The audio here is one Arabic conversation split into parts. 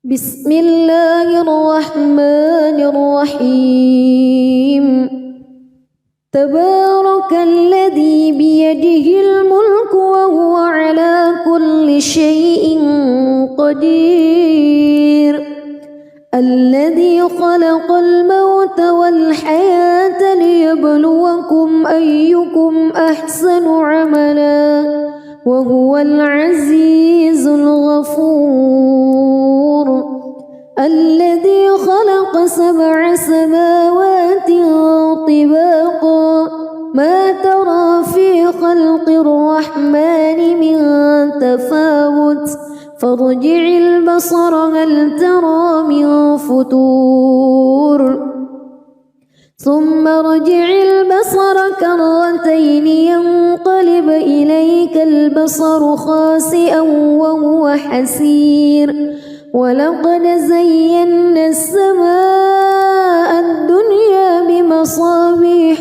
بسم الله الرحمن الرحيم تبارك الذي بيده الملك وهو على كل شيء قدير الذي خلق الموت والحياة ليبلوكم أيكم أحسن عملا وهو العزيز الغفور الذي خلق 7 سماوات طباقا ما ترى في خلق الرحمن من تفاوت فارجع البصر هل ترى من فتور ثم ارجع البصر كرتين ينقلب إليك البصر خاسئا وهو حسير ولقد زينا السماء الدنيا بمصابيح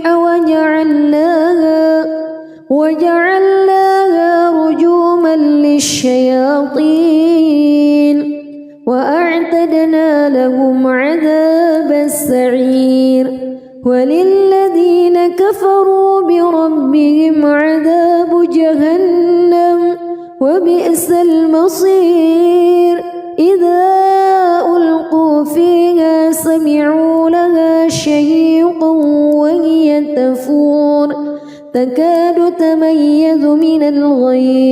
وجعلناها رجوما للشياطين وأعتدنا لهم عذاب السعير وللذين كفروا بربهم عذاب جهنم وبئس المصير إذا ألقوا فيها سمعوا لها شهيقا وهي تفور تكاد تميز من الغيظ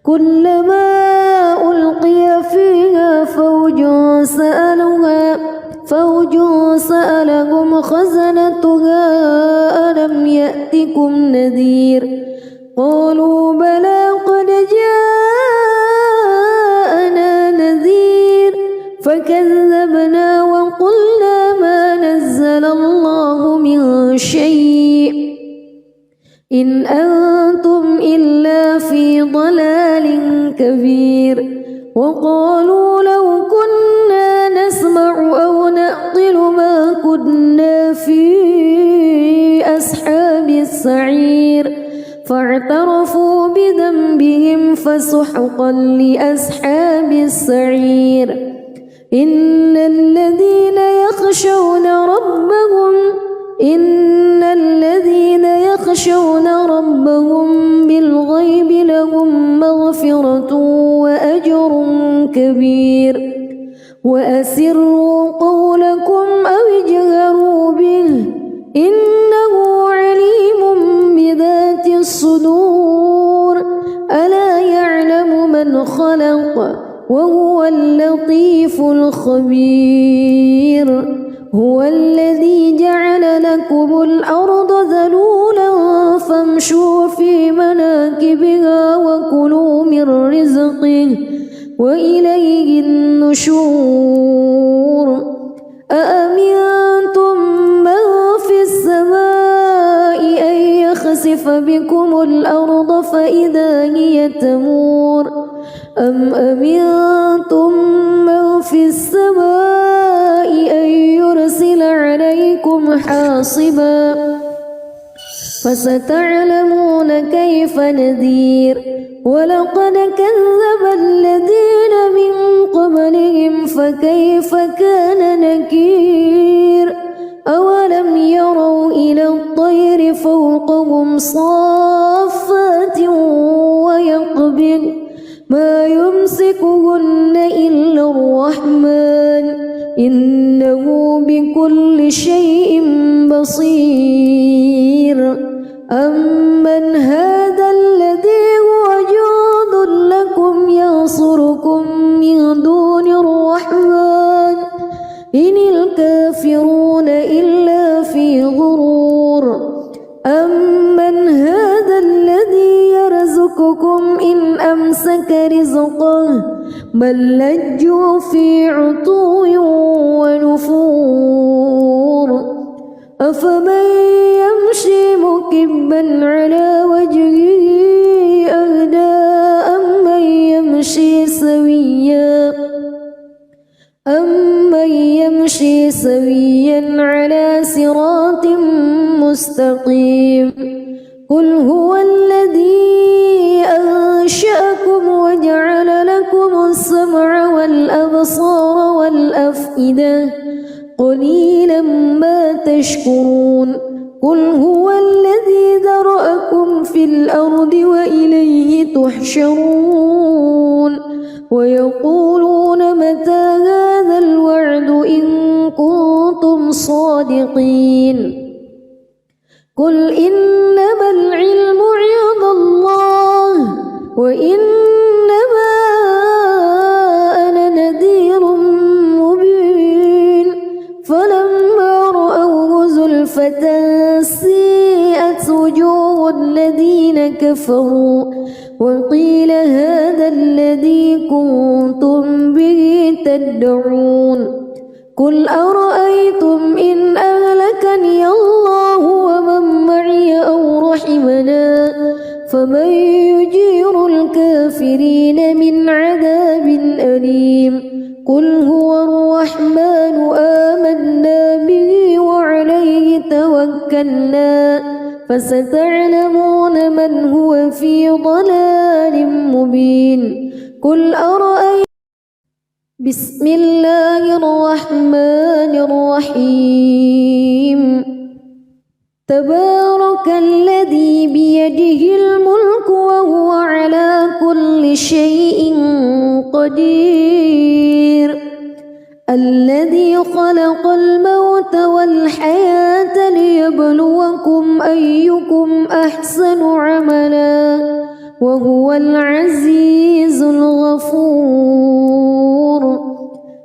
كلما ألقي فيها فوج سألهم خزنتها ألم يأتكم نذير قالوا بلى قد جاءنا نذير فكذبنا وقلنا ما نزل الله من شيء إن أنتم إلا في ضلال كبير وقالوا لو كنا نسمع أو نعقل ما كنا في أصحاب السعير فاعترفوا بذنبهم فسحقا لأصحاب السعير إن الذين يخشون ربهم بالغيب لهم مغفرة وأجر كبير وأسروا قولكم أو اجهروا به إنه عليم بذات الصدور ألا يعلم من خلق وهو اللطيف الخبير هو الذي جعل لكم الأرض ذلولا فامشوا في مناكبها وكلوا من رزقه وإليه النشور أأمنتم من في السماء أن يخسف بكم الأرض فإذا هي تمور أم أمنتم من في السماء أن يرسل عليكم حاصبا فستعلمون كيف نذير ولقد كذب الذين من قبلهم فكيف كان نكير أولم يروا إلى الطير فوقهم صافات ويقبض ما يمسكهن إلا الرحمن إنه بكل شيء بصير أمن هذا الذي هو جند لكم ينصركم من دون الرحمن إن الكافرون إلا في غرور أمن هذا الذي يرزقكم إن أمسك رزقه بل لجوا في عتو ونفور أفمن يمشي مكبا على وجهه أهدى سويا على صراط مستقيم قل هو الذي أنشأكم وجعل لكم السمع والأبصار والأفئدة قليلا ما تشكرون قل هو الذي ذرأكم في الأرض وإليه تحشرون ويقولون متى هذا الوعد إن كنتم صادقين قل إنما العلم عند الله وإنما أنا نذير مبين فلما رأوه زلفة سيئت وجوه الذين كفروا وقيل هذا الذي كنتم به تدعون قل أرأيتم إن أهلكني الله ومن معي أو رحمنا فمن يجير الكافرين من عذاب أليم قل هو الرحمن آمنا به وعليه توكلنا فستعلمون من هو في ضلال مبين قل أرأيتم بسم الله الرحمن الرحيم تبارك الذي بيده الملك وهو على كل شيء قدير الذي خلق الموت والحياة ليبلوكم أيكم أحسن عملا وهو العزيز الغفور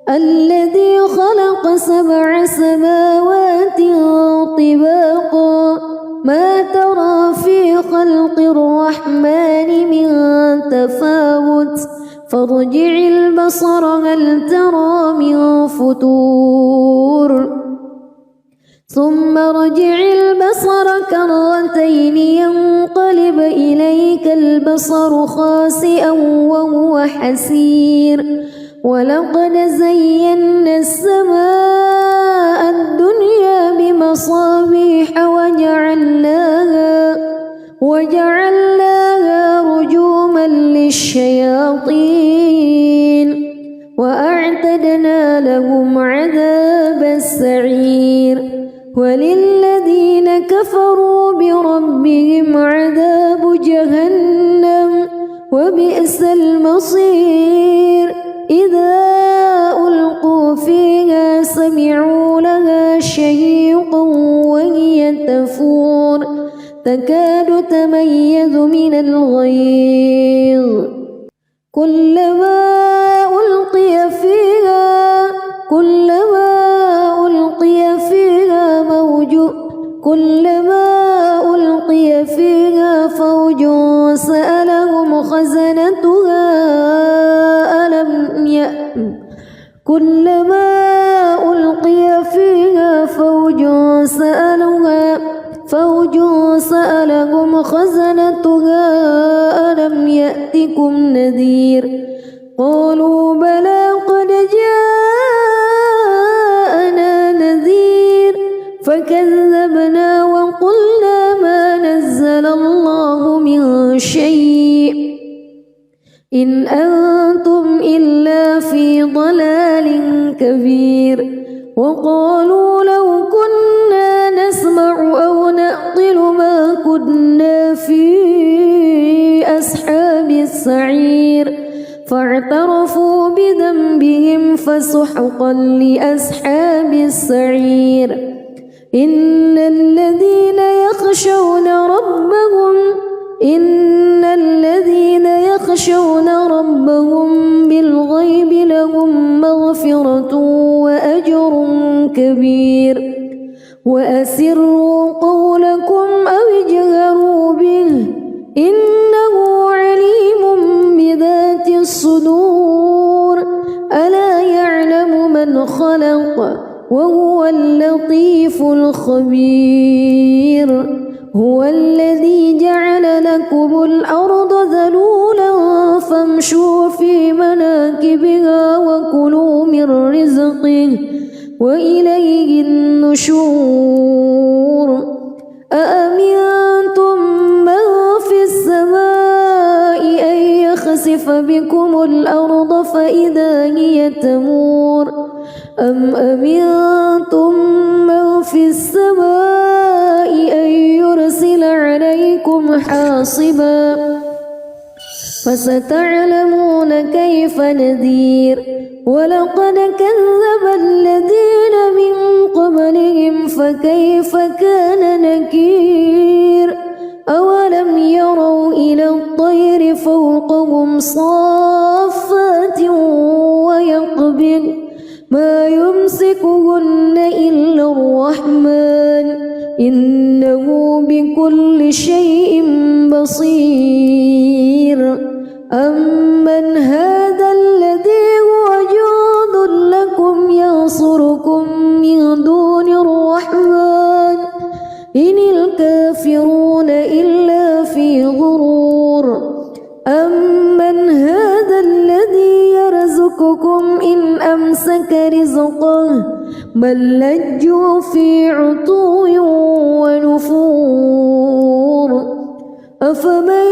الذي خلق 7 سماوات طباقا ما ترى في خلق الرحمن من تفاوت فارجع البصر هل ترى من فتور ثم ارجع البصر كرتين ينقلب إليك البصر خاسئا وهو حسير ولقد زينا السماء الدنيا بمصابيح وجعلناها رجوما للشياطين وأعتدنا لهم عذاب السعير وللذين كفروا بربهم عذاب جهنم وبئس المصير إذا ألقوا فيها سمعوا لها شهيقا وهي تفور تكاد تميز من الغيظ كلما ألقي فيها فوج سألهم خزنتها كلما ألقي فيها فوج سألهم خزنتها ألم يأتكم نذير قالوا بلى قد جاءنا نذير فكذبنا وقلنا ما نزل الله من شيء إن أنتم إلا في ضلال كبير وقالوا لو كنا نسمع أو نعقل ما كنا في أصحاب السعير فاعترفوا بذنبهم فسحقا لأصحاب السعير إن الذين يخشون ربهم بالغيب لهم مغفرة وأجر كبير وأسروا قولكم أو اجهروا به إنه عليم بذات الصدور ألا يعلم من خلق وهو اللطيف الخبير هو الذي جعل لكم الأرض ذلولا فامشوا في مناكبها وكلوا من رزقه وإليه النشور أأمنتم من في السماء أن يخسف بكم الأرض فإذا هي تمور أم أمنتم من في السماء أن يرسل عليكم حاصبا فستعلمون كيف نذير ولقد كذب الذين من قبلهم فكيف كان نكير أولم يروا إلى الطير فوقهم صافات ويقبض ما يمسكهن إلا الرحمن إنه بكل شيء بصير أمن هذا الذي هو جند لكم ينصركم من دون الرحمن إن الكافرون إلا في غرور أمن هذا الذي يرزقكم إن أمسك رزقه بل لجوا في عتو ونفور أفمن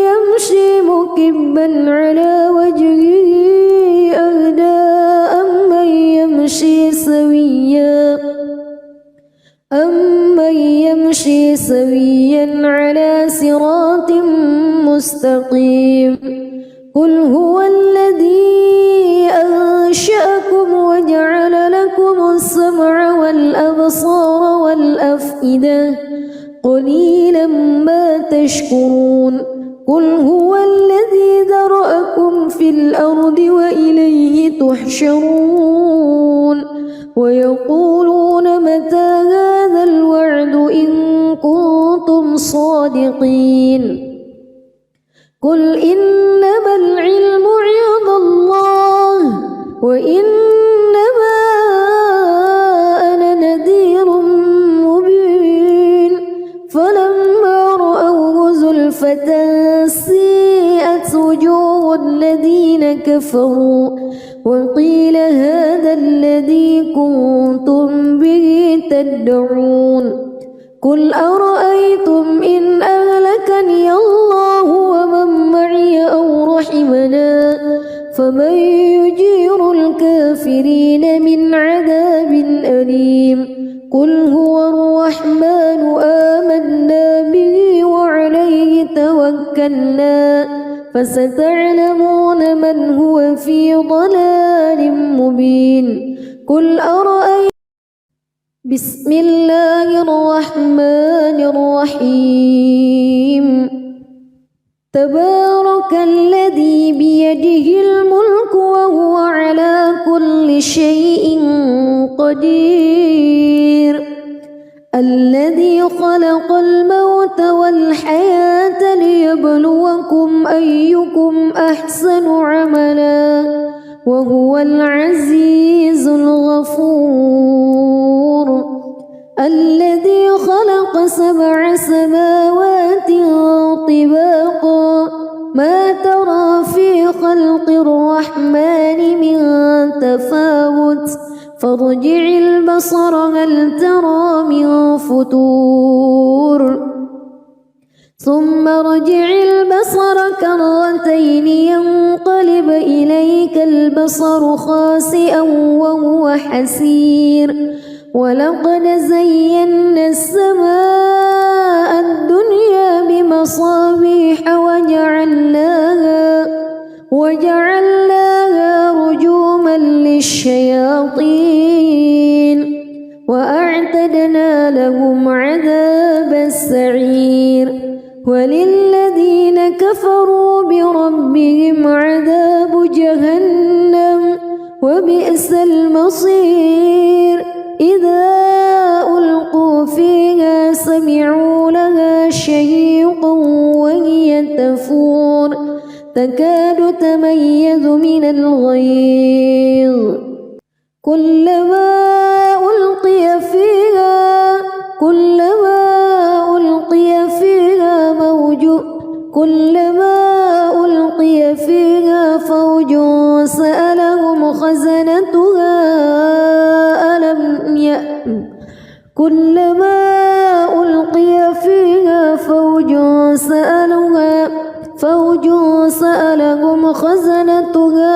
يمشي مكبا على وجهه أهدى أمن يمشي سويا على صراط مستقيم قل هو الذي أنشأكم وجعل لكم السمع والأبصار والأفئدة قليلا ما تشكرون قل هو الذي ذرأكم في الأرض وإليه تحشرون ويقولون متى هذا الوعد إن كنتم صادقين قل إنما العلم عند الله وإنما أنا نذير مبين فلما رأوه زلفة سيئت وجوه الذين كفروا وقيل هذا الذي كنتم به تدعون قل أرأيتم إن أهلكني الله ومن معي أو رحمنا فمن يجير الكافرين من عذاب أليم قل هو الرحمن آمنا به وعليه توكلنا فستعلمون من هو في ضلال مبين قل أرأيتم بسم الله الرحمن الرحيم تبارك الذي بيده الملك وهو على كل شيء قدير الذي خلق الموت والحياة ليبلوكم أيكم أحسن عملا وهو العزيز الغفور الذي خلق 7 سماوات طباقا ما ترى في خلق الرحمن من تفاوت فارجع البصر هل ترى من فتور ثم ارجع البصر كرتين ينقلب إليك البصر خاسئا وهو حسير ولقد زينا السماء الدنيا بمصابيح وجعلناها رجوما للشياطين وأعتدنا لهم عذاب السعير وللذين كفروا بربهم عذاب جهنم وبئس المصير إذا ألقوا فيها سمعوا لها شهيقا وهي تفور تكاد تميز من الغيظ كلما ألقي فيها فوج سألهم خزنتها ألم كلما ألقي فيها فوج سألهم خزنتها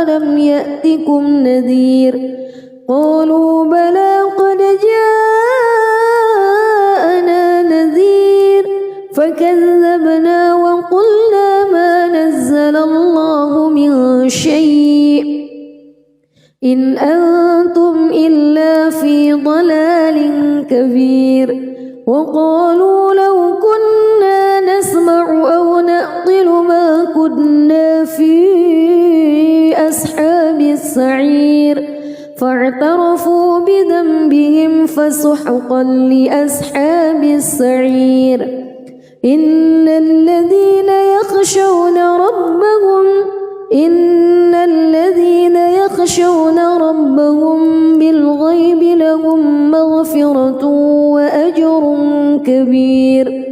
ألم يأتكم نذير قالوا بلى قد جاءنا نذير فكذبنا وقلنا ما نزل الله من شيء إن أنتم إلا في ضلال كبير وقالوا لو كنا نسمع أو نعقل ما كنا في أصحاب السعير فاعترفوا بذنبهم فسحقا لأصحاب السعير إن الذين يخشون ربهم بالغيب لهم مغفرة وأجر كبير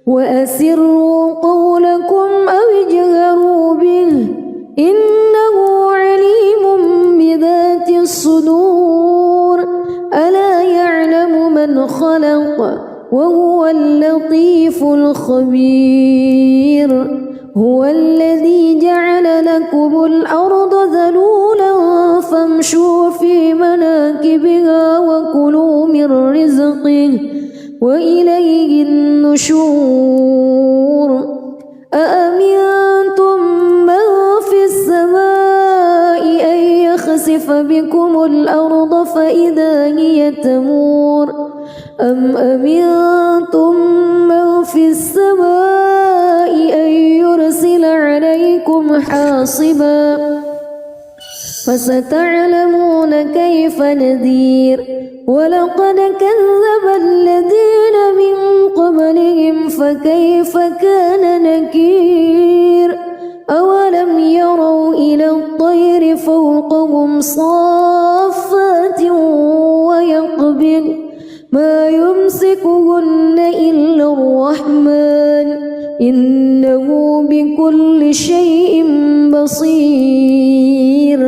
وأسروا قولكم أو اجهروا به إنه عليم بذات الصدور ألا يعلم من خلق وهو اللطيف الخبير هو الذي جعل لكم الأرض ذلولا فامشوا في مناكبها وكلوا من رزقه وإليه النشور أأمنتم من في السماء أن يخسف بكم الأرض فإذا هي تمور أم أمنتم من في السماء أن يرسل عليكم حاصبا فستعلمون كيف نذير ولقد كذب الذين من قبلهم فكيف كان نكير أولم يروا إلى الطير فوقهم صافات ويقبض ما يمسكهن إلا الرحمن إنه بكل شيء بصير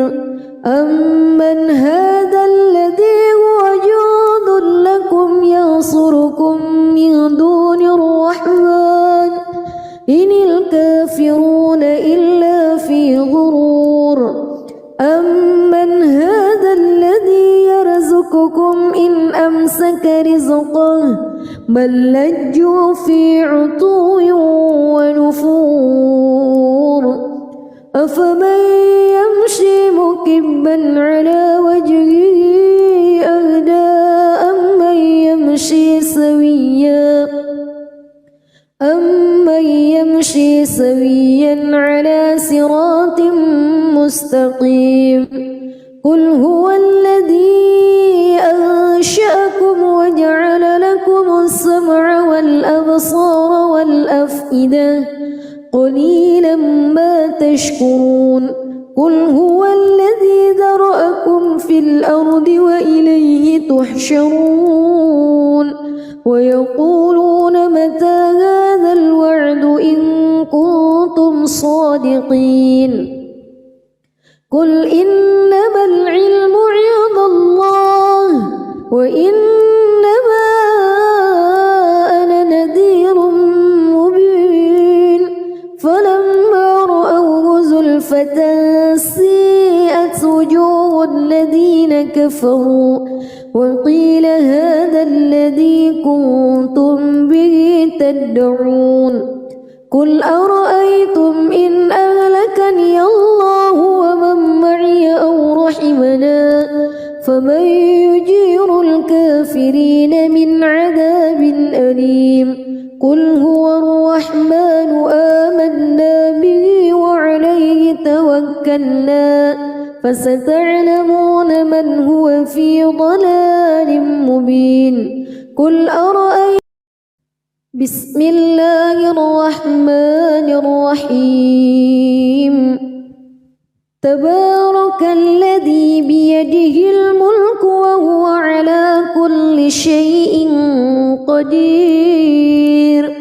أمن هذا الذي هو جند لكم ينصركم من دون الرحمن إن الكافرون إلا في غرور أمن هذا الذي يرزقكم إن أمسك رزقه بل لجوا في عتو ونفور أفمن يمشي مكبا على وجهه أهدى أمن يمشي سويا على صراط مستقيم قل هو الذي أنشأكم وجعل لكم السمع والأبصار والأفئدة قليلا ما تشكرون قل هو الذي ذرأكم في الأرض وإليه تحشرون ويقولون متى هذا الوعد إن كنتم صادقين قل إنما العلم عند الله وإنما أنا نذير مبين فلما رأوه زلفة سيئت وجوه الذين كفروا وقيل هذا الذي كنتم به تدعون قل أرأيتم إن أهلكني الله ومن معي أو رحمنا فمن يجير الكافرين من عذاب أليم قل هو الرحمن آمنا به وعليه توكلنا فستعلمون من هو في ضلال مبين قل أرأيتم بسم الله الرحمن الرحيم تبارك الذي بيده الملك وهو على كل شيء قدير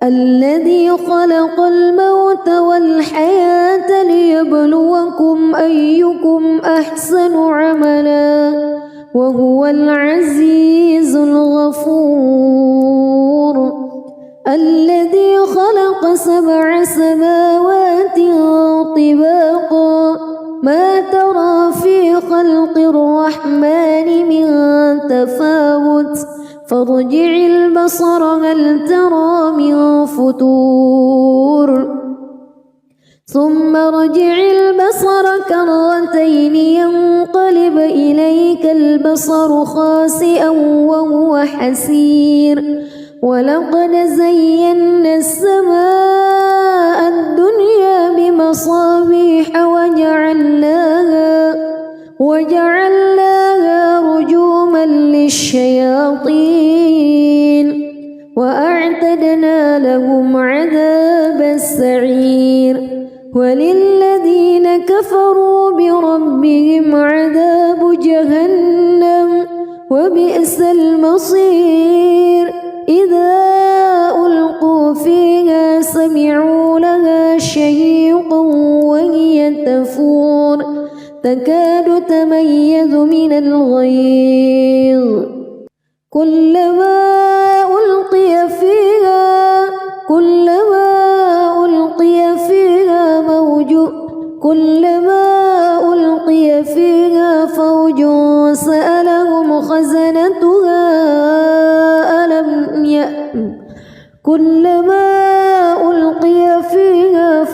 الذي خلق الموت والحياة ليبلوكم أيكم أحسن عملا وهو العزيز الغفور الذي خلق 7 سماوات طباقا ما ترى في خلق الرحمن من تفاوت فارجع البصر هل ترى من فتور ثم ارجع البصر كرتين ينقلب إليك البصر خاسئا وهو حسير ولقد زينا السماء الدنيا بمصابيح وجعلناها رجوما للشياطين وأعتدنا لهم عذاب السعير وللذين كفروا بربهم عذاب جهنم وبئس المصير إذا ألقوا فيها سمعوا لها شهيقا وهي تفور تكاد تميز من الغيظ كلما ألقي فيها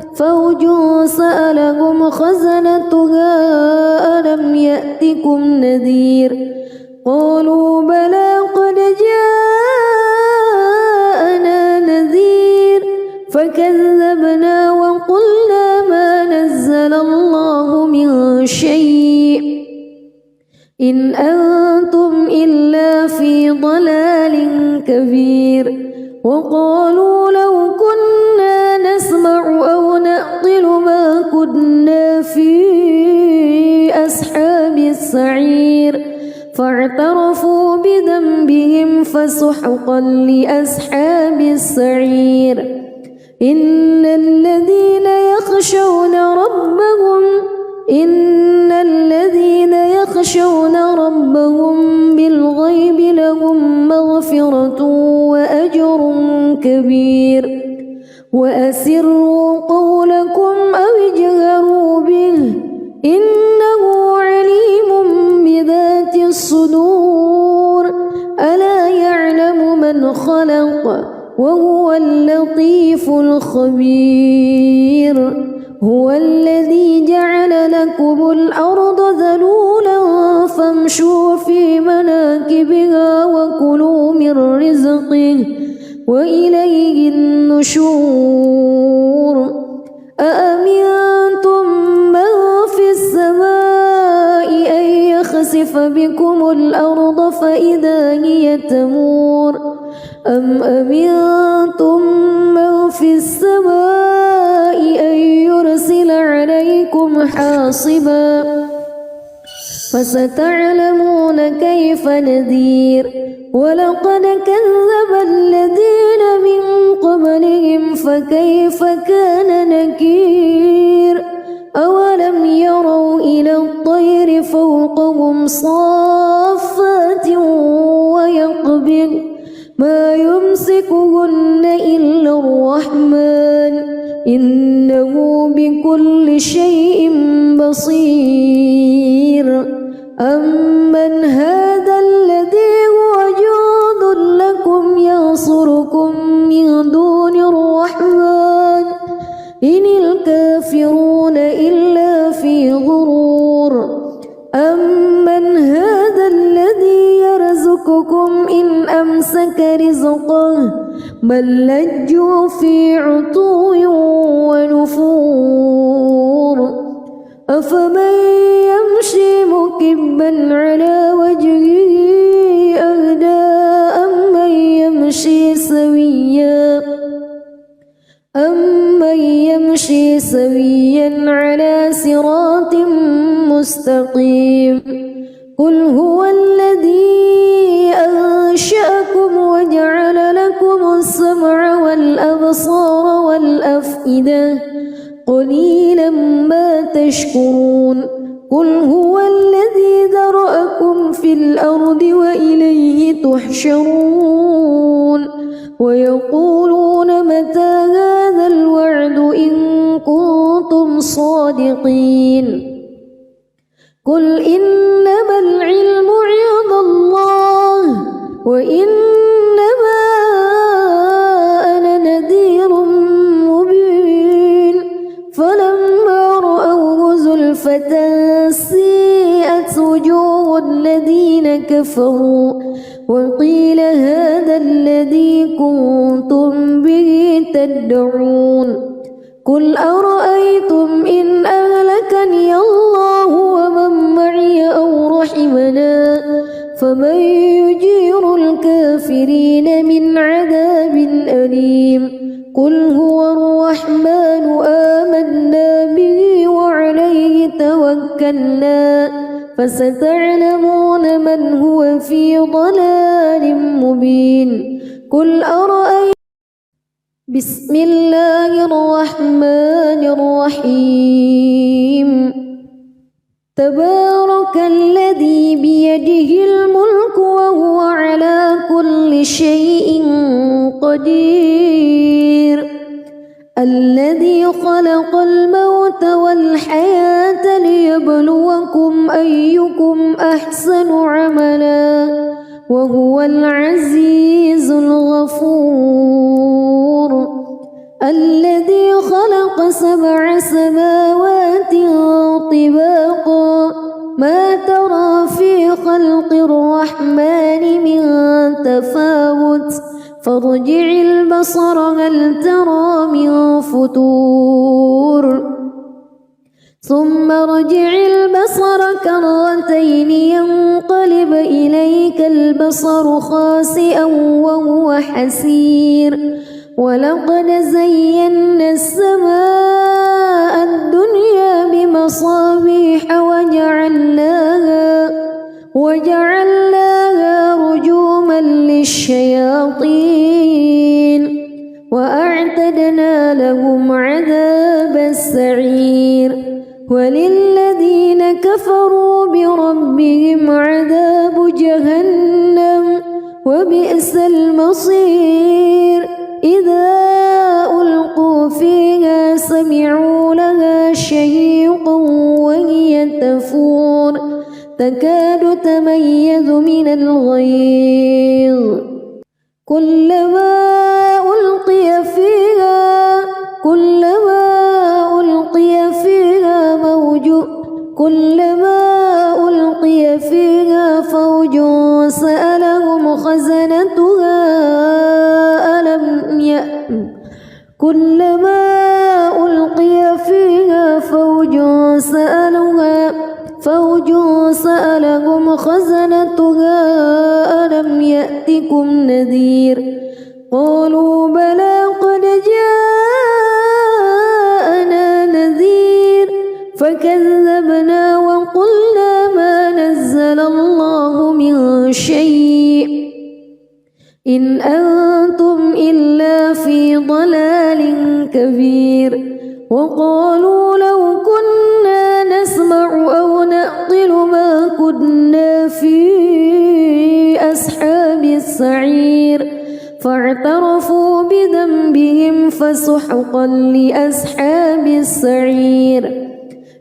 فوج سألهم خزنتها ألم يأتكم نذير قالوا بلى قد جاءنا نذير فكذبنا وقلنا ما نزل الله من شيء إن أنتم إلا في ضلال كبير وقالوا لو كنا نسمع أو نعقل ما كنا في أصحاب السعير فاعترفوا بذنبهم فسحقا لأصحاب السعير إن الذين يخشون ربهم بالغيب لهم مغفرة وأجر كبير وأسروا قولكم أو اجهروا به إنه عليم بذات الصدور ألا يعلم من خلق وهو اللطيف الخبير هو الذي جعل لكم الأرض ذلولا فامشوا في مناكبها وكلوا من رزقه وإليه النشور أأمنتم من في السماء أن يخسف بكم الأرض فإذا هي تمور أم أمنتم من في السماء أن يرسل عليكم حاصبا فستعلمون كيف نذير ولقد كذب الذين من قبلهم فكيف كان نكير أولم يروا إلى الطير فوقهم صافات ويقبض ما يمسكهن إلا الرحمن إنه بكل شيء بصير أمن هذا الذي هو جند لكم ينصركم من دون الرحمن إن الكافرون إلا في غرور أمن هذا الذي يرزقكم إن أمسك رزقه بل لجوا في عتو ونفور أفمن يمشي مكبا على وجهه أهدى أمن يمشي سويا على صراط مستقيم قل هو الذي أنشأكم وجعل لكم السمع والأبصار والأفئدة قليلا ما تشكرون قل هو الذي ذرأكم في الأرض وإليه تحشرون ويقولون متى هذا الوعد إن كنتم صادقين قل إنما العلم عند الله وإنما أنا نذير مبين فلما رأوه زلفة سيئت وجوه الذين كفروا وقيل هذا الذي كنتم به تدعون قل أرأيتم إن أهلكني الله ومن معي أو رحمنا فمن يجير الكافرين من عذاب أليم قل هو الرحمن آمنا به وعليه توكلنا فستعلمون من هو في ضلال مبين قل أرأيتم بسم الله الرحمن الرحيم تبارك الذي بيده الملك وهو على كل شيء قدير الذي خلق الموت والحياة ليبلوكم أيكم أحسن عملا وهو العزيز الغفور الذي خلق 7 سماوات طباقا ما ترى في خلق الرحمن من تفاوت فارجع البصر هل ترى من فطور ثم ارجع البصر كرتين ينقلب إليك البصر خاسئا وهو حسير ولقد زينا السماء الدنيا بمصابيح وجعلناها رجوما للشياطين وأعتدنا لهم عذاب السعير وللذين كفروا بربهم عذاب جهنم وبئس المصير إذا ألقوا فيها سمعوا لها شهيقا وهي تفور تكاد تميز من الغيظ كلما ألقي فيها فوج سألهم خزنتها كلما ألقي فيها فوج سألهم خزنتها ألم يأتكم نذير قالوا بلى قد جاءنا نذير فكذبنا وقلنا ما نزل الله من شيء إن أنتم إلا في ضلال كبير وقالوا لو كنا نسمع أو نعقل ما كنا في أصحاب السعير فاعترفوا بذنبهم فسحقا لأصحاب السعير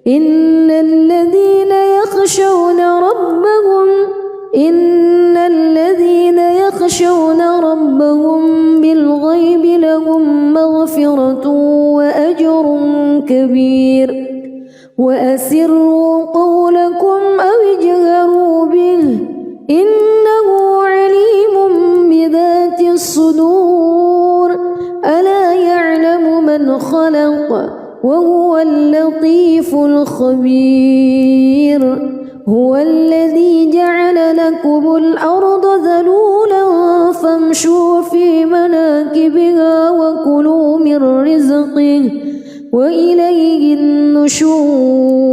إن الذين يخشون ربهم بالغيب لهم مغفرة وأجر كبير وأسروا قولكم أو اجهروا به إنه عليم بذات الصدور ألا يعلم من خلق وهو اللطيف الخبير هو الذي جعل لكم الأرض ذلولا فامشوا في مناكبها وكلوا من رزقه وإليه النشور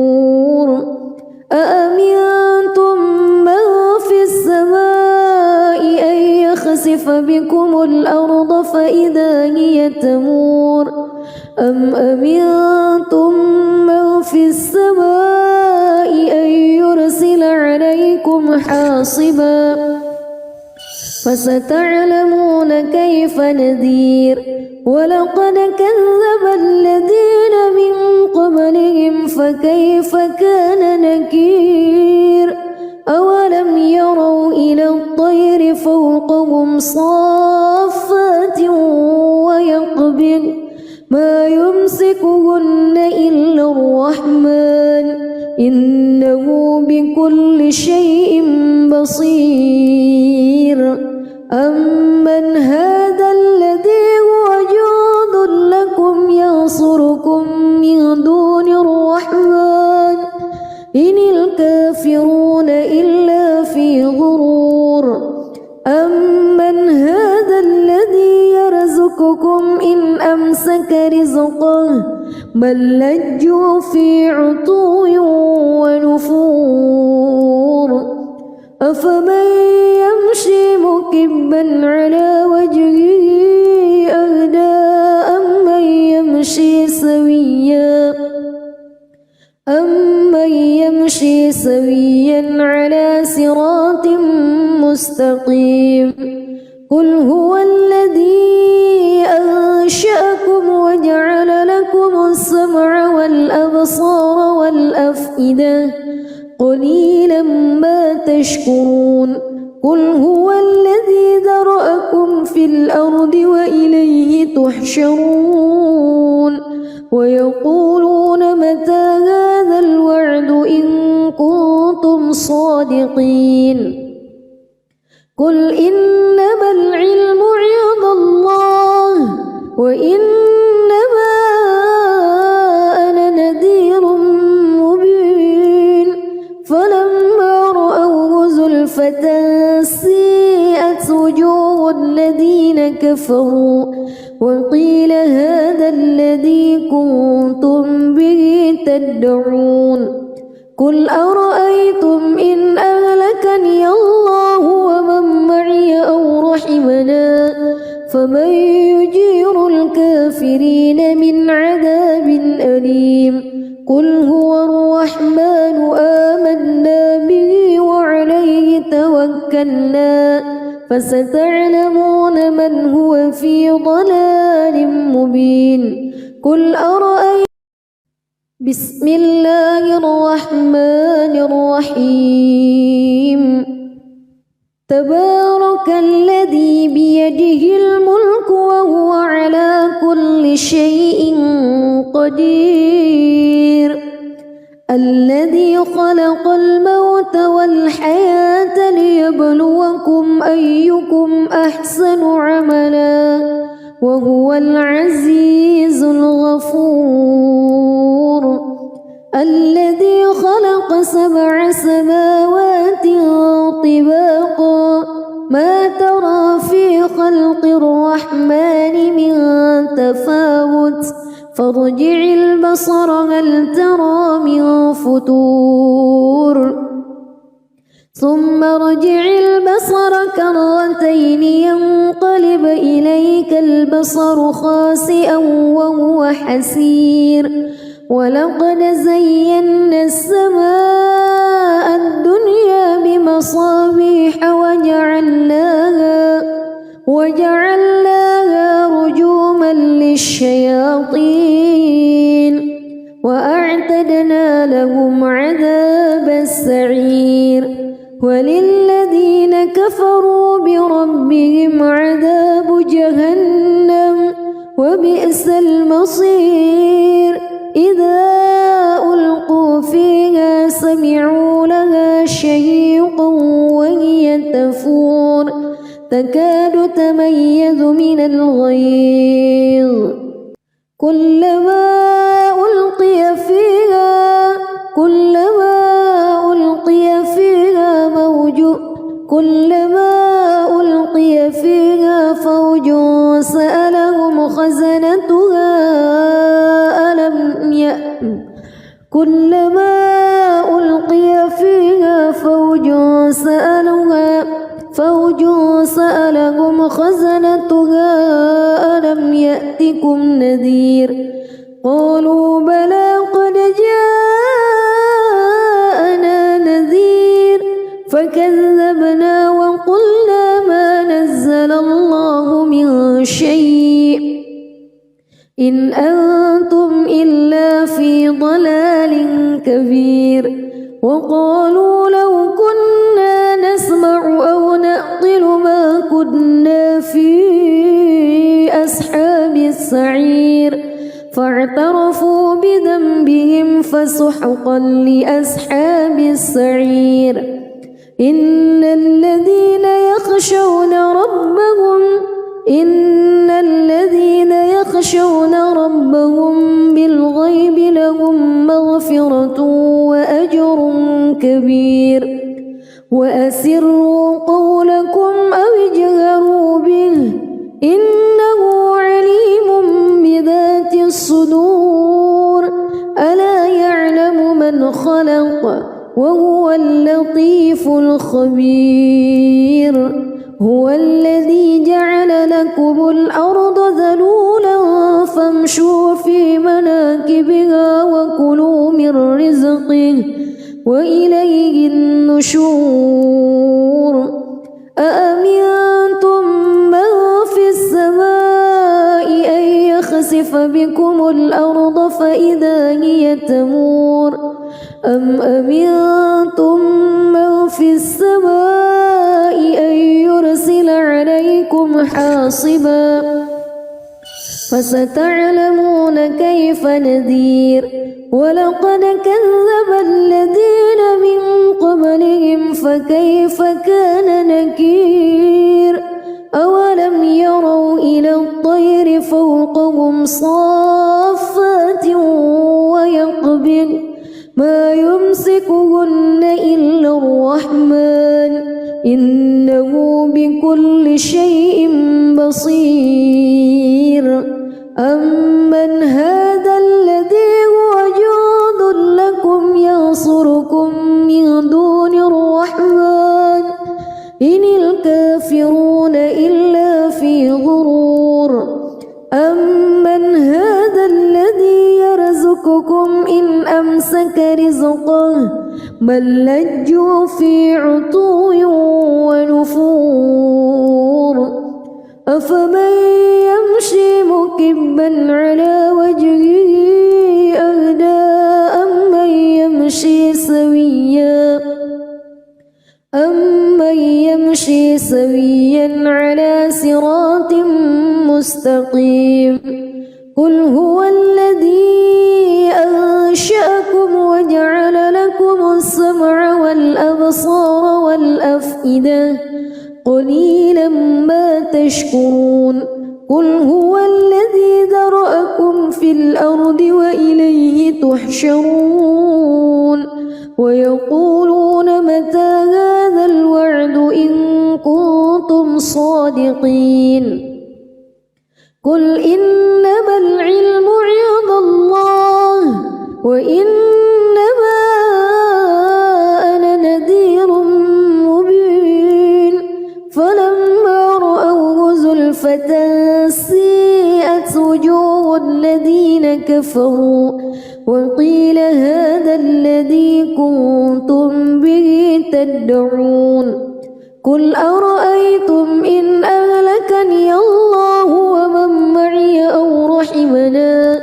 أأمنتم من في السماء أن يخسف بكم الأرض فإذا هي تمور أم أمنتم من في السماء عليكم حاصبا فستعلمون كيف نذير ولقد كذب الذين من قبلهم فكيف كان نكير أولم يروا إلى الطير فوقهم صافات ويقبض ما يمسكهن إلا الرحمن إنه بكل شيء بصير أمن هذا الذي هو جند لكم ينصركم من دون الرحمن إن الكافرون إلا في غرور أمن هذا الذي يرزقكم إن أمسك رزقه بل لجوا في عتو ونفور أفمن يمشي مكبا على وجهه أهدى أمن يمشي سويا على صراط مستقيم قل هو الذي أنشأكم وجعل لكم السمع والأبصار والأفئدة قليلا ما تشكرون قل هو الذي ذرأكم في الأرض وإليه تحشرون ويقولون متى هذا الوعد إن كنتم صادقين قل إنما العلم عند الله وإنما أنا نذير مبين فلما رأوه زلفة سيئت وجوه الذين كفروا وقيل هذا الذي كنتم به تدعون قل أرأيتم إن أهلكني الله ومن معي أو رحمنا فمن يجير الكافرين من عذاب أليم قل هو الرحمن آمنا به وعليه توكلنا فستعلمون من هو في ضلال مبين قل أرأيتم بسم الله الرحمن الرحيم تبارك الذي بيده الملك وهو على كل شيء قدير الذي خلق الموت والحياة ليبلوكم أيكم أحسن عملا وهو العزيز الغفور الذي خلق 7 سماوات طباقا ما ترى في خلق الرحمن من تفاوت فارجع البصر هل ترى من فتور ثم ارجع البصر كرتين ينقلب إليك البصر خاسئا وهو حسير ولقد زينا السماء الدنيا بمصابيح وجعلناها رجوما للشياطين وأعتدنا لهم عذاب السعير وللذين كفروا بربهم عذاب جهنم وبئس المصير إذا ألقوا فيها سمعوا لها شهيقا وهي تفور تكاد تميز من الغيظ كلما ألقي فيها فوج سألهم خزنتها كلما ألقي فيها فوج سألهم خزنتها ألم يأتكم نذير قالوا بلى قد جاءنا نذير فكيف إن أنتم إلا في ضلال كبير وقالوا لو كنا نسمع أو نعقل ما كنا في أصحاب السعير فاعترفوا بذنبهم فسحقا لأصحاب السعير إن الذين يخشون ربهم بالغيب لهم مغفرة وأجر كبير وأسروا قولكم أو اجهروا به إنه عليم بذات الصدور ألا يعلم من خلق وهو اللطيف الخبير هو الذي جعل لكم الأرض ذلولا فامشوا في مناكبها وكلوا من رزقه وإليه النشور أأمنتم من في السماء أن يخسف بكم الأرض فإذا هي تمور أم أمنتم من في السماء أن يرسل عليكم حاصبا فستعلمون كيف نذير ولقد كذب الذين من قبلهم فكيف كان نكير أولم يروا إلى الطير فوقهم صافات ويقبض ما يمسكهن إلا الرحمن إنه بكل شيء بصير أمن هذا الذي هو جند لكم ينصركم من دون الرحمن إن الكافرون إلا في غرور أمن هذا الذي يرزقكم إن أمسك رزقه بل لجوا في عتو ونفور أفمن يمشي مكبا على وجهه أهدى أمن يمشي سويا على صراط مستقيم قل هو الذي أنشأكم وجعل لكم السمع والأبصار والأفئدة قليلا ما تشكرون قل هو الذي ذرأكم في الأرض وإليه تحشرون ويقولون متى هذا الوعد إن كنتم صادقين قل إنما العلم عند الله وإنما أنا نذير مبين فلما رأوه زلفة سيئت وجوه الذين كفروا وقيل هذا الذي كنتم به تدعون قل أرأيتم إن أهلكني الله ومن معي أو رحمنا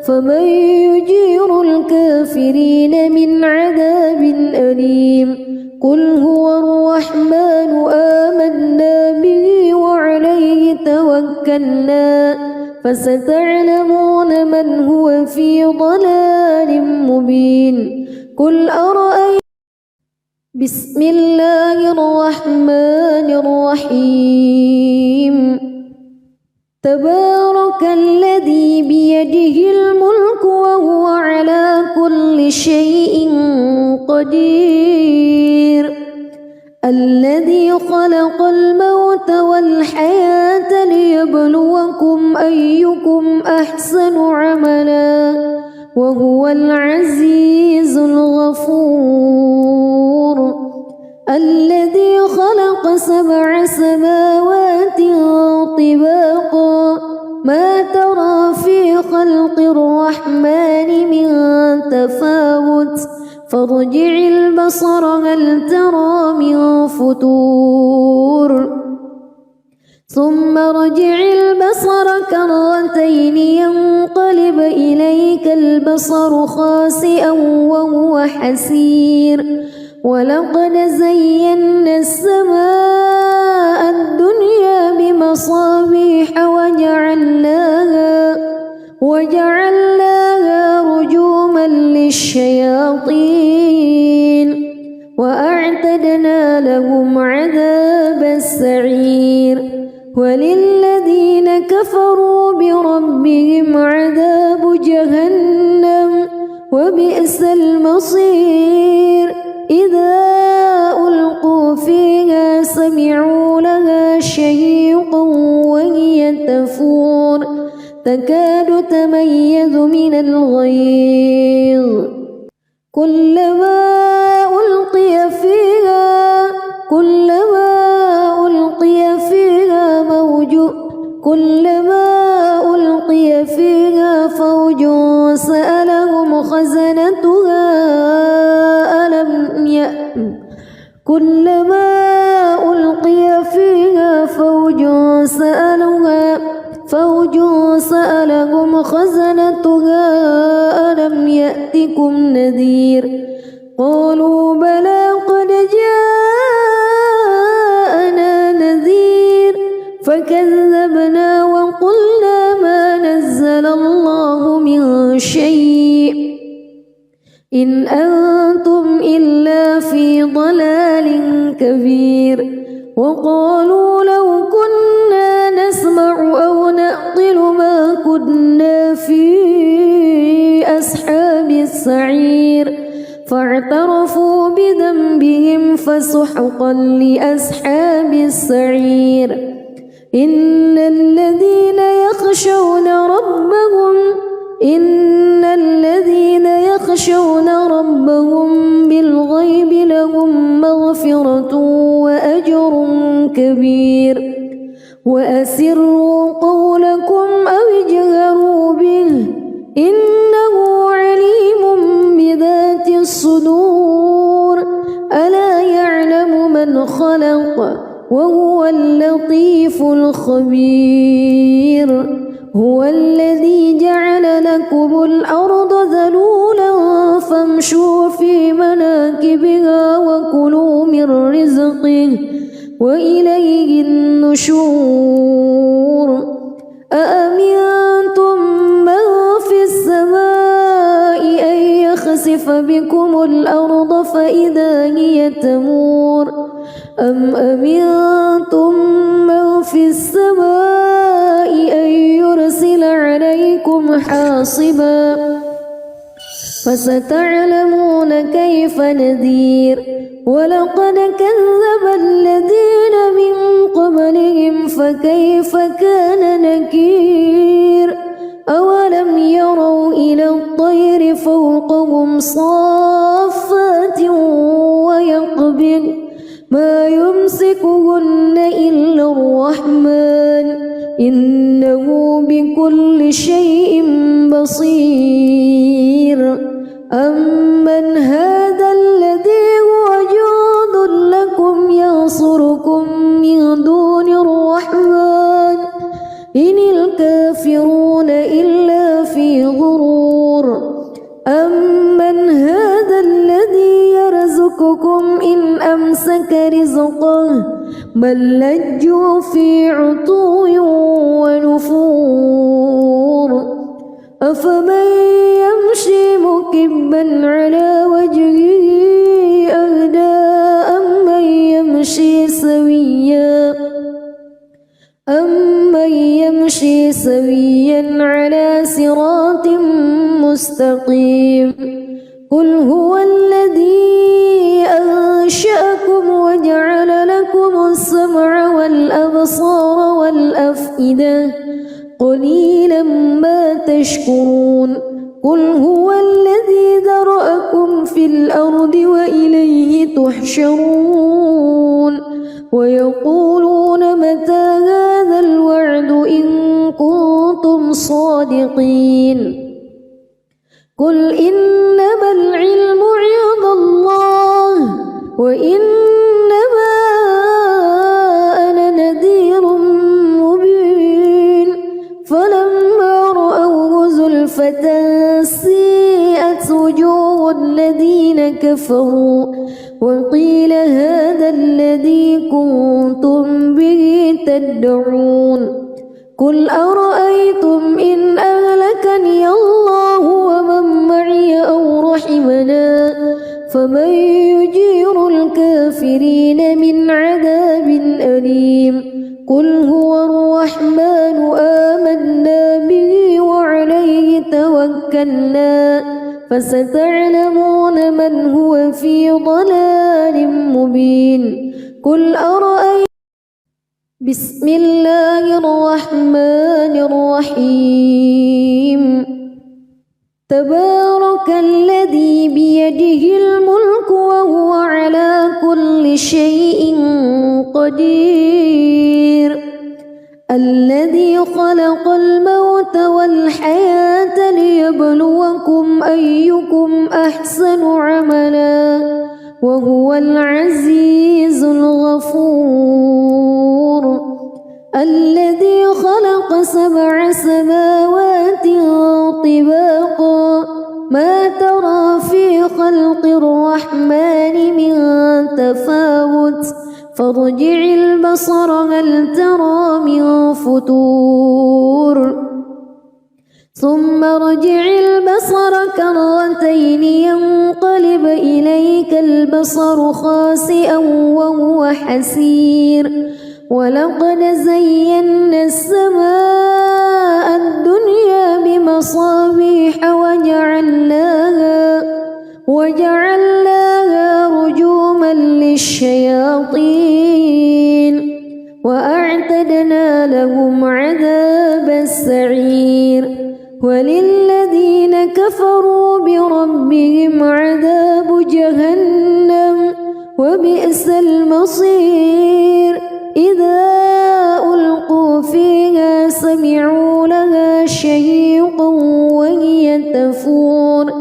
فمن يجير الكافرين من عذاب أليم قل هو الرحمن آمنا به وعليه توكلنا فستعلمون من هو في ضلال مبين قل أرأيتم بسم الله الرحمن الرحيم تبارك الذي بيده الملك وهو على كل شيء قدير الذي خلق الموت والحياة ليبلوكم أيكم أحسن عملا وهو العزيز الغفور الذي خلق 7 سماوات طباقا ما ترى في خلق الرحمن من تفاوت فارجع البصر هل ترى من فتور ثم ارجع البصر كرتين ينقلب إليك البصر خاسئا وهو حسير ولقد زينا السماء الدنيا بمصابيح وجعلناها رجوما للشياطين وأعتدنا لهم عذاب السعير وللذين كفروا بربهم عذاب جهنم وبئس المصير إذا ألقوا فيها سمعوا لها شهيقا وهي تفور تكاد تميز من الغيظ كلما ألقي فيها فوج سألهم خزنتها ألم يأتكم نذير قالوا بلى قد جاءنا نذير فكذبنا وقلنا ما نزل الله من شيء إن أنتم إلا في ضلال كبير وقالوا لو كنا نسمع أو نعقل ما كنا في أصحاب السعير فاعترفوا بذنبهم فسحقا لأصحاب السعير إن الذين يخشون ربهم بالغيب لهم مغفرة وأجر كبير وأسروا قولكم أو اجهروا به إنه عليم بذات الصدور ألا يعلم من خلق وهو اللطيف الخبير هو الذي جعل لكم الأرض ذلولا فامشوا في مناكبها وكلوا من رزقه وإليه النشور أأمنتم من في السماء أن يخسف بكم الأرض فإذا هي تمور أم أمنتم من في السماء أن يرسل عليكم حاصبا فستعلمون كيف نذير ولقد كذب الذين من قبلهم فكيف كان نكير أولم يروا إلى الطير فوقهم صافات ويقبض ما يمسكهن إلا الرحمن إنه بكل شيء بصير أمن هذا الذي هو جند لكم ينصركم من دون الرحمن إن الكافرون إلا في غرور أمن هذا الذي يرزقكم إن أمسك رزقه بل لجوا في عتو ونفور أفمن يمشي مكبا على وجهه أهدى أمن يمشي سويا على صراط مستقيم قل هو الذي أنشأكم وجعل لكم السمع والأبصار والأفئدة قليلا ما تشكرون قل هو الذي ذرأكم في الأرض وإليه تحشرون ويقولون متى هذا الوعد إن كنتم صادقين قل إنما العلم عند الله وإنما أنا نذير سيئت وجوه الذين كفروا وقيل هذا الذي كنتم به تدعون قل أرأيتم إن أهلكني الله ومن معي أو رحمنا فمن يجير الكافرين من عذاب أليم قل هو الرحمن آمنا به وعليه توكلنا فستعلمون من هو في ضلال مبين قل أرأيتم بسم الله الرحمن الرحيم تبارك الذي بيده الملك وهو على كل شيء قدير الذي خلق الموت والحياة ليبلوكم أيكم أحسن عملا وهو العزيز الغفور الذي خلق 7 سماوات طباقا ما ترى في خلق الرحمن من تفاوت فارجع البصر هل ترى من فطور ثم ارجع البصر كرتين ينقلب إليك البصر خاسئا وهو حسير ولقد زينا السماء الدنيا بمصابيح وجعلناها رجوما للشياطين وأعتدنا لهم عذاب السعير وللذين كفروا بربهم عذاب جهنم وبئس المصير إذا ألقوا فيها سمعوا لها شهيقا وهي تفور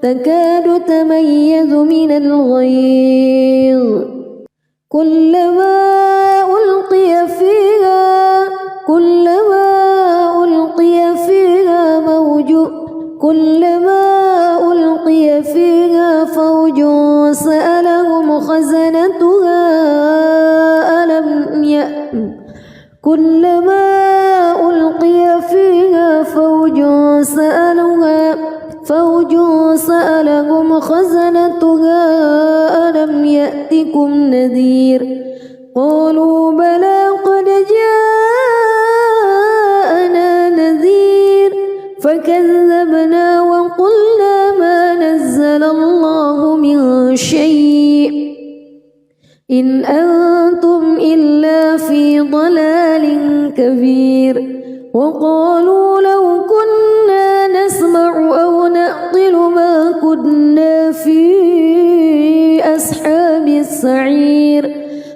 تكاد تميز من الغيظ كلما ألقي فيها فوج سألهم خزنتها كلما ألقي فيها فوج سألهم خزنتها ألم يأتكم نذير قالوا بلى قد جاءنا نذير فكذبنا وقلنا ما نزل الله من شيء إن أنتم إلا في ضلال كبير وقالوا لو كنا نسمع أو نعقل ما كنا في أصحاب السعير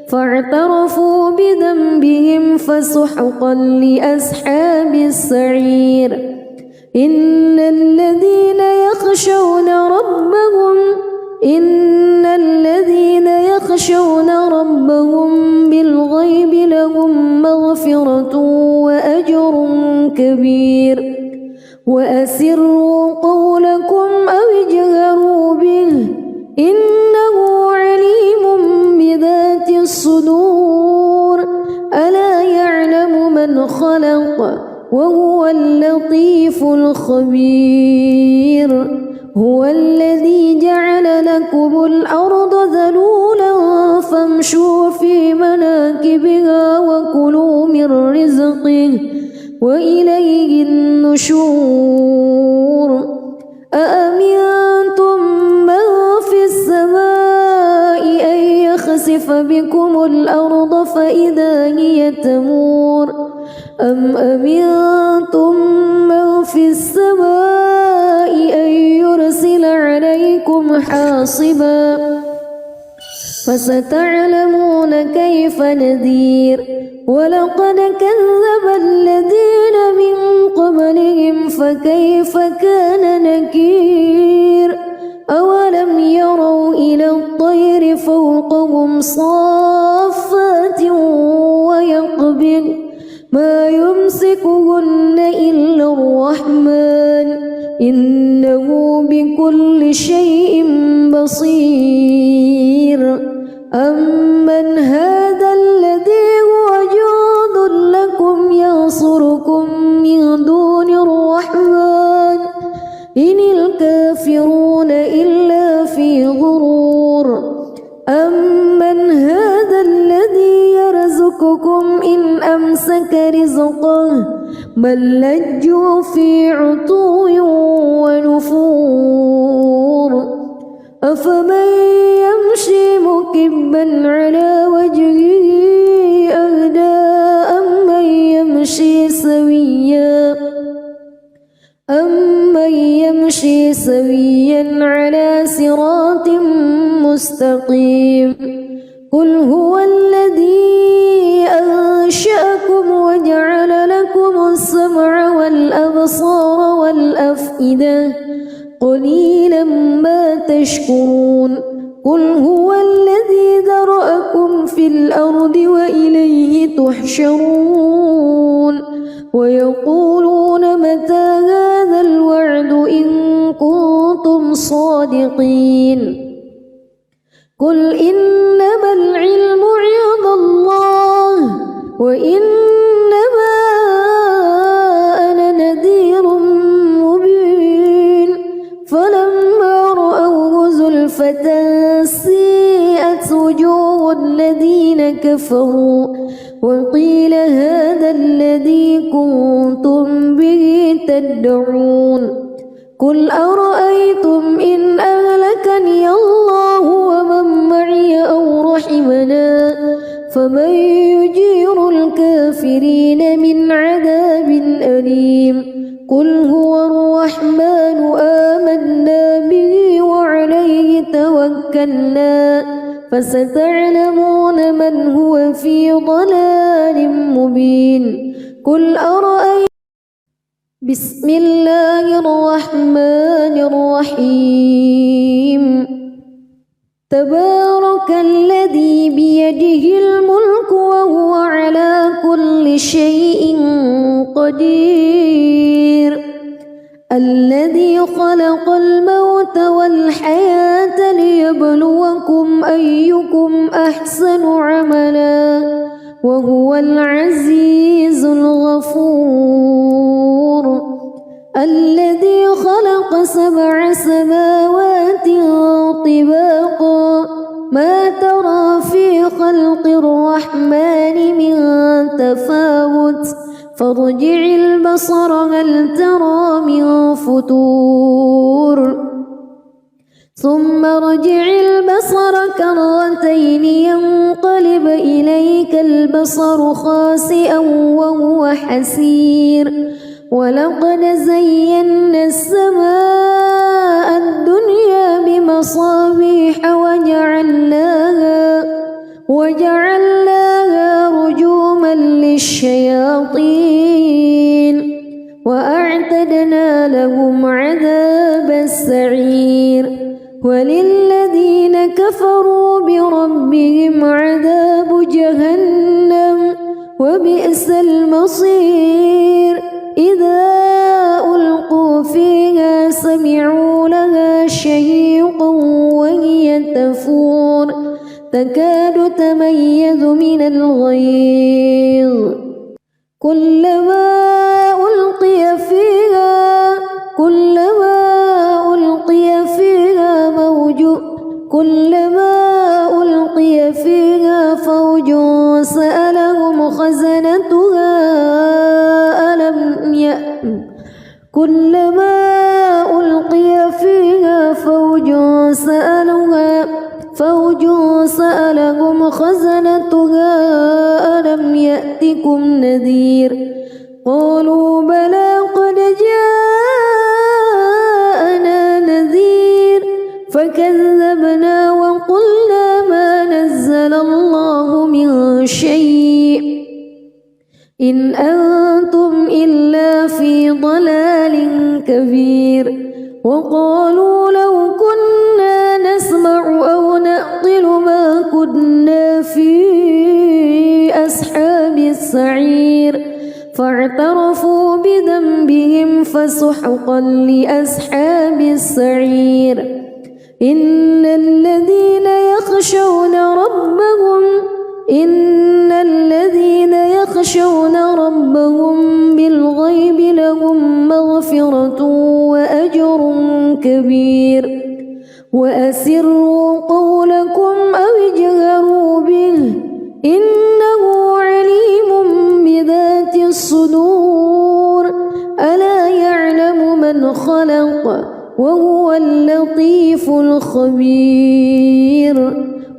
فاعترفوا بذنبهم فسحقا لأصحاب السعير إن الذين يخشون ربهم بالغيب لهم مغفرة وأجر كبير وأسروا قولكم أو اجهروا به إنه عليم بذات الصدور ألا يعلم من خلق وهو اللطيف الخبير هو الذي جعل لكم الأرض ذلولا فامشوا في مناكبها وكلوا من رزقه وإليه النشور أأمنتم من في السماء أن يخسف بكم الأرض فإذا هي تمور أم أمنتم من في السماء أن يرسل عليكم حاصبا فستعلمون كيف نذير ولقد كذب الذين من قبلهم فكيف كان نكير أولم يروا إلى الطير فوقهم صافات ويقبض ما يمسكهن إلا الرحمن إنه بكل شيء بصير أمن هذا الذي هو جند لكم ينصركم من دون الرحمن إن الكافرون إلا في غرور أمن هذا الذي يرزقكم إن أمسك رزقه بل لجوا في عتو ونفور أفمن يمشي مكبا على وجهه أهدى أمن يمشي سويا على صراط مستقيم قل هو الذي أنشأكم وجعل لكم السمع والأبصار والأفئدة قليلا ما تشكرون قل هو الذي ذرأكم في الأرض وإليه تحشرون ويقولون متى هذا الوعد إن كنتم صادقين قل إنما العلم عند الله وإنما أنا نذير مبين فلما رأوه زلفة سيئت وجوه الذين كفروا وقيل هذا الذي كنتم به تدعون قل أرأيتم إن أهلكني الله ومن معي أو رحمنا فمن يجير الكافرين من عذاب أليم قل هو الرحمن آمنا به وعليه توكلنا فستعلمون من هو في ضلال مبين قل أرأيتم بسم الله الرحمن الرحيم تبارك الذي بيده الملك وهو على كل شيء قدير الذي خلق الموت والحياة ليبلوكم أيكم أحسن عملا وهو العزيز الغفور الذي خلق 7 سماوات طباقا ما ترى في خلق الرحمن من تفاوت فارجع البصر هل ترى من فتور ثم ارجع البصر كرتين ينقلب إليك البصر خاسئا وهو حسير ولقد زينا السماء الدنيا بمصابيح وجعلناها رجوما للشياطين وأعتدنا لهم عذاب السعير وللذين كفروا بربهم عذاب جهنم وبئس المصير إذا ألقوا فيها سمعوا لها شهيقا وهي تفور تكاد تميز من الغيظ كلما ألقي فيها فوج سألهم خزنتها ألم يأتكم كلما ألقي فيها فوج سألهم خزنتها ألم يأتكم نذير قالوا بلى قد جاءنا نذير فكذبنا وقلنا ما نزل الله من شيء إن أنتم إلا في ضلال كبير وقالوا لو كنا نسمع أو نعقل ما كنا في أصحاب السعير فاعترفوا بذنبهم فسحقا لأصحاب السعير إن الذين يخشون ربهم بالغيب لهم مغفرة وأجر كبير وأسروا قولكم أو اجهروا به إنه عليم بذات الصدور ألا يعلم من خلق وهو اللطيف الخبير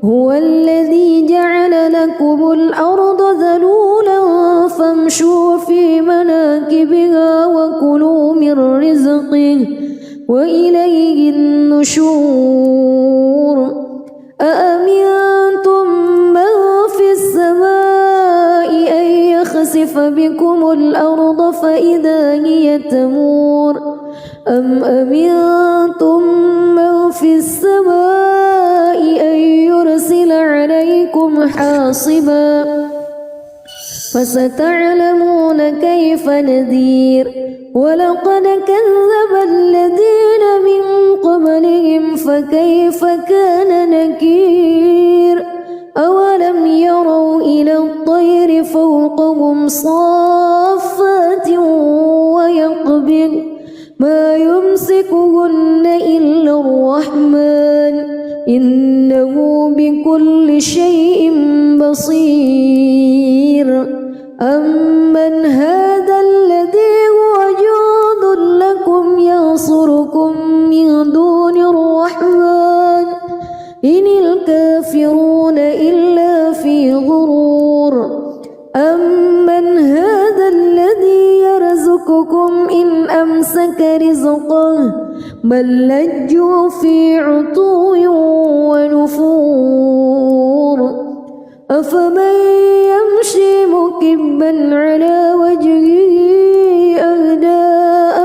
هو الذي جعل لكم الأرض ذلولا فامشوا في مناكبها وكلوا من رزقه وإليه النشور أأمنتم من في السماء أن يخسف بكم الأرض فإذا هي تمور أم أمنتم من في السماء أن يرسل عليكم حاصبا فستعلمون كيف نذير ولقد كذب الذين من قبلهم فكيف كان نكير أولم يروا إلى الطير فوقهم صافات ويقبض ما يمسكهن إلا الرحمن إنه بكل شيء بصير أمن هذا الذي هو جند لكم ينصركم من دون الرحمن إن الكافرون إلا في غرور أمن هذا الذي يرزقكم إن أمسك رزقه بل لجوا في عتو ونفور أفمن يمشي مكبا على وجهه أهدى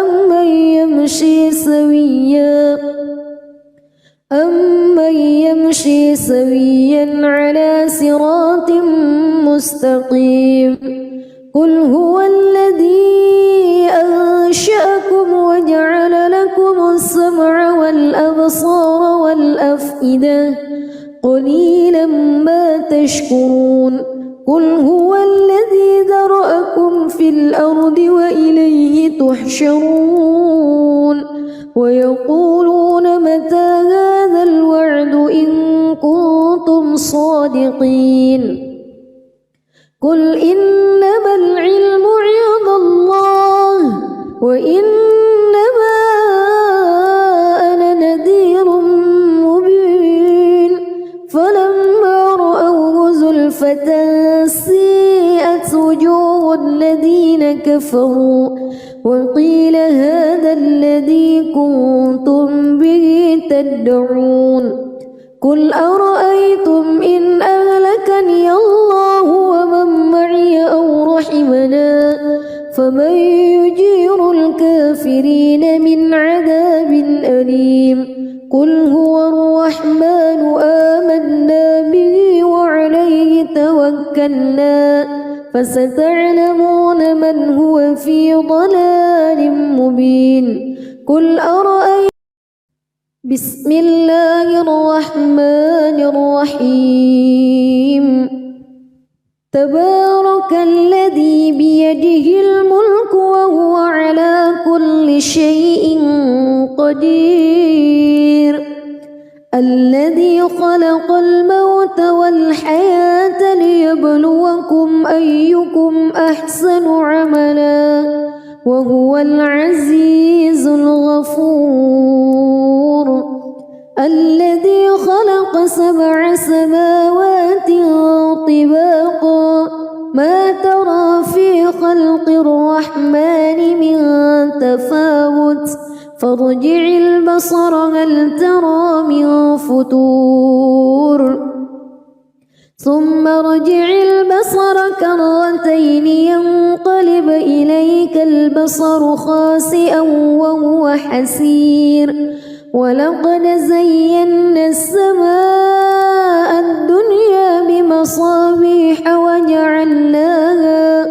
أمن يمشي سويا على صراط مستقيم قل هو الذي أنشأكم وجعل لكم السمع والأبصار والأفئدة قليلا ما تشكرون قل هو الذي ذرأكم في الأرض وإليه تحشرون ويقولون متى هذا الوعد إن كنتم صادقين قل إنما العلم عند الله وإنما أنا نذير مبين فلما رأوه زلفة سيئت وجوه الذين كفروا وقيل هذا الذي كنتم به تدعون قل أرأيتم إن أهلكني الله ومن معي أو رحمنا فمن يجير الكافرين من عذاب أليم قل هو الرحمن آمنا به وعليه توكلنا فستعلمون من هو في ضلال مبين قل أرأيتم بسم الله الرحمن الرحيم تبارك الذي بيده الملك وهو على كل شيء قدير الذي خلق الموت والحياة ليبلوكم أيكم أحسن عملا وهو العزيز الغفور الذي خلق 7 سماوات طباقا ما ترى في خلق الرحمن من تفاوت فارجع البصر هل ترى من فتور ثم ارجع البصر كرتين ينقلب إليك البصر خاسئا وهو حسير ولقد زينا السماء الدنيا بمصابيح وجعلناها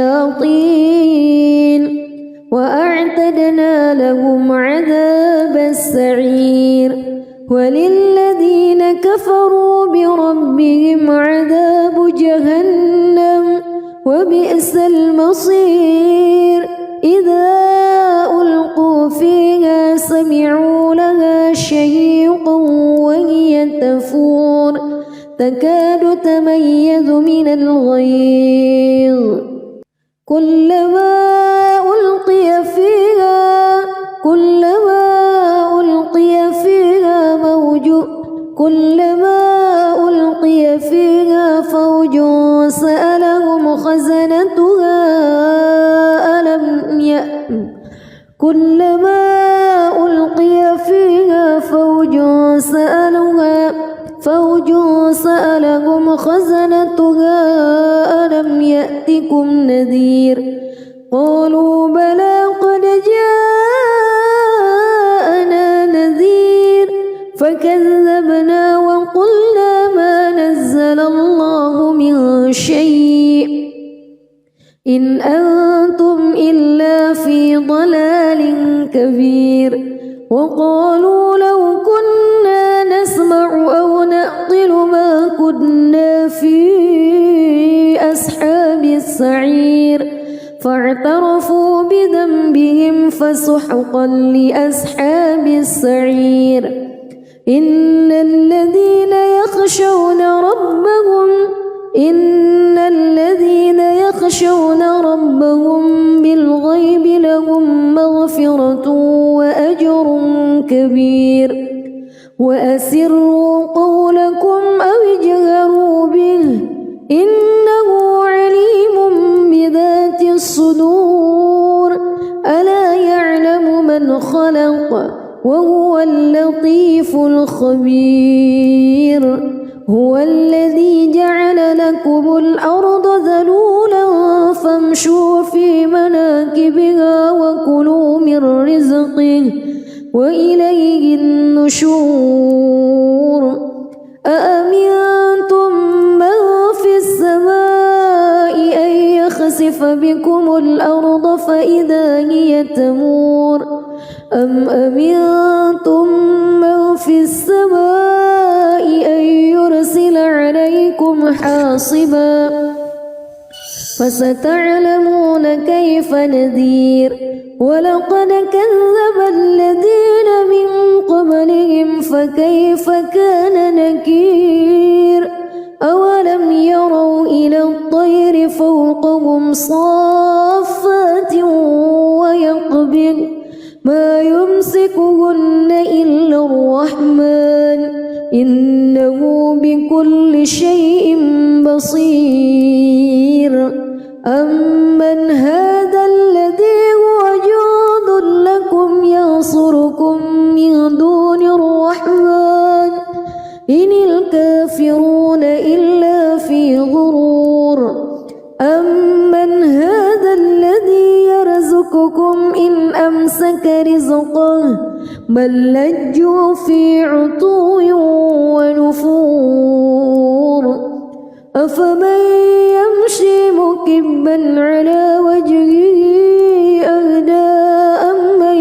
الشياطين وأعتدنا لهم عذاب السعير وللذين كفروا بربهم عذاب جهنم وبئس المصير إذا ألقوا فيها سمعوا لها شهيقا وهي تفور تكاد تميز من الغيظ كلما ألقي فيها فوج سألهم خزنتها ألم يأتكم نذير قالوا بلى قد جاءنا نذير فكذبنا وقلنا ما نزل الله من شيء إن أنتم إلا في ضلال كبير وقالوا لو كنا نسمع أو نعقل ما كنا في أصحاب السعير فاعترفوا بذنبهم فسحقا لأصحاب السعير إن الذين يخشون ربهم بالغيب لهم مغفرة وأجر كبير وأسروا قولكم أو اجهروا به إنه عليم بذات الصدور ألا يعلم من خلق وهو اللطيف الخبير هو الذي جعل لكم الأرض ذلولا فامشوا في مناكبها وكلوا من رزقه وإليه النشور أأمنتم من في السماء أن يخسف بكم الأرض فإذا هي تمور أم أمنتم من في السماء أن يرسل عليكم حاصبا فستعلمون كيف نذير ولقد كذب الذين من قبلهم فكيف كان نكير أولم يروا إلى الطير فوقهم صافات ويقبض ما يمسكهن إلا الرحمن إنه بكل شيء بصير أمن هذا الذي هو جند لكم ينصركم من دون الرحمن إن الكافرون إلا في غرور أمن هذا الذي يرزقكم إن أمسك رزقه بل لجوا في عتو ونفور أفمن يمشي مكبا على وجهه أهدى أمن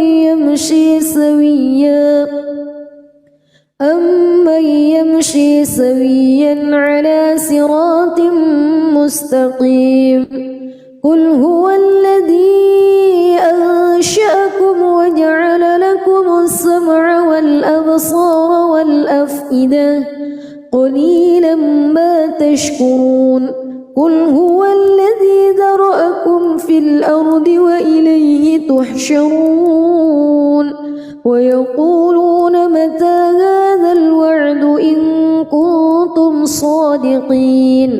يمشي سويا على صراط مستقيم قل هو الذي أنشأكم وجعل لكم السمع والأبصار والأفئدة قليلا ما تشكرون قل هو الذي ذرأكم في الأرض وإليه تحشرون ويقولون متى هذا الوعد إن كنتم صادقين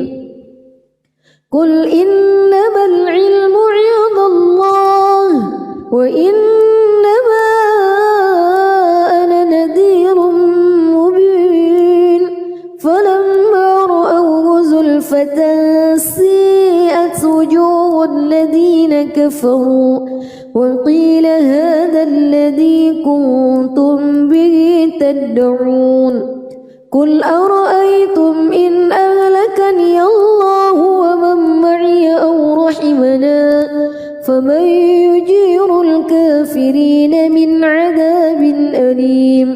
قل إنما العلم عند الله وإنما أنا نذير مبين فلما رأوه زلفة سيئت وجوه الذين كفروا وقيل هذا الذي كنتم به تدعون قل أرأيتم إن أهلكني الله ومن معي أو رحمنا فمن يجير الكافرين من عذاب أليم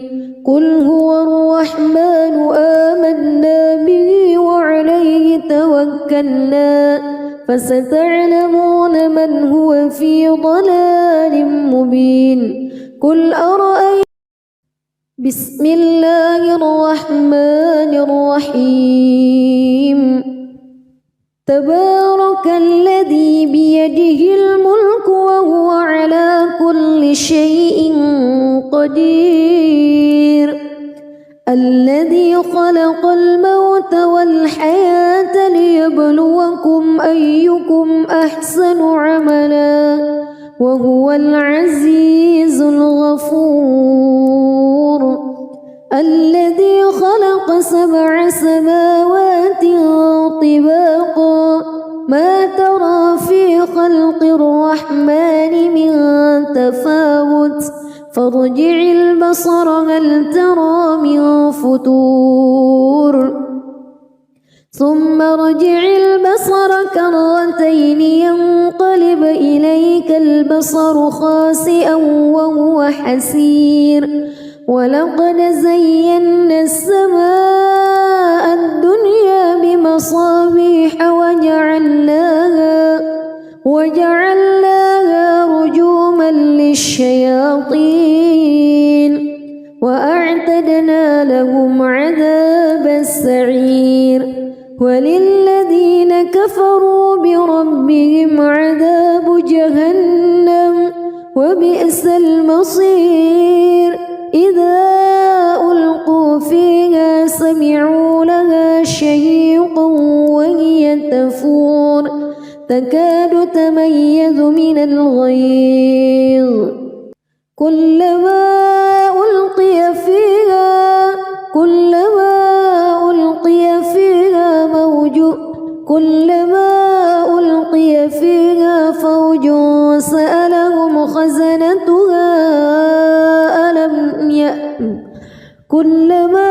قل هو الرحمن آمنا به وعليه توكلنا فستعلمون من هو في ضلال مبين قل أرأيتم بسم الله الرحمن الرحيم تبارك الذي بيده الملك وهو على كل شيء قدير الذي خلق الموت والحياة ليبلوكم أيكم أحسن عملا وهو العزيز الغفور الذي خلق 7 سماوات طباقا ما ترى في خلق الرحمن من تفاوت فارجع البصر هل ترى من فتور ثم ارجع البصر كرتين ينقلب إليك البصر خاسئا وهو حسير ولقد زينا السماء الدنيا بمصابيح وجعلناها رجوما للشياطين وأعتدنا لهم عذاب السعير وللذين كفروا بربهم عذاب جهنم وبئس المصير إذا ألقوا فيها سمعوا لها شهيقا وهي تفور تكاد تميز من الغيظ كلما ألقي فيها فوج سألهم خزنتها كلما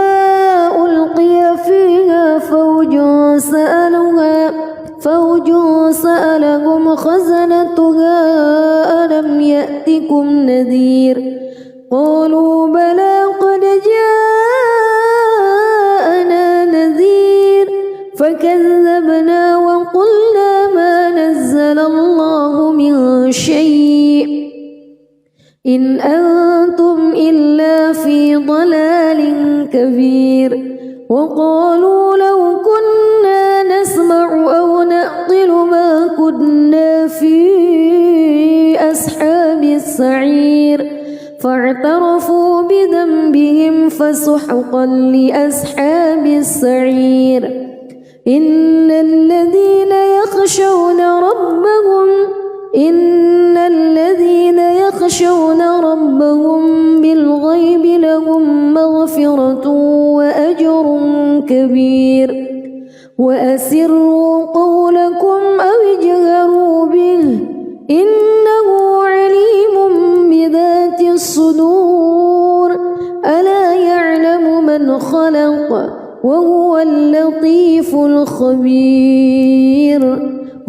ألقي فيها فوج سألهم خزنتها ألم يأتكم نذير قالوا بلى قد جاءنا نذير فكذبنا وقلنا ما نزل الله من شيء إن أنتم إلا في ضلال كبير وقالوا لو كنا نسمع أو نعقل ما كنا في أصحاب السعير فاعترفوا بذنبهم فسحقا لأصحاب السعير إن الذين يخشون ربهم بالغيب لهم مغفرة وأجر كبير وأسروا قولكم أو اجهروا به إنه عليم بذات الصدور ألا يعلم من خلق وهو اللطيف الخبير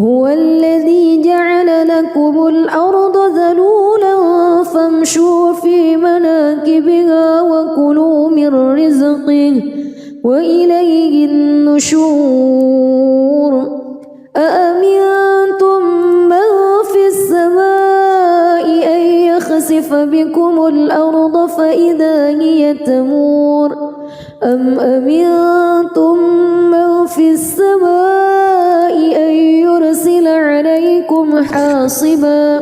هو الذي جعل لكم الأرض ذلولا فامشوا في مناكبها وكلوا من رزقه وإليه النشور أأمنتم من في السماء أن يخسف بكم الأرض فإذا هي تمور أم أمنتم من في السماء أن يرسل عليكم حاصبا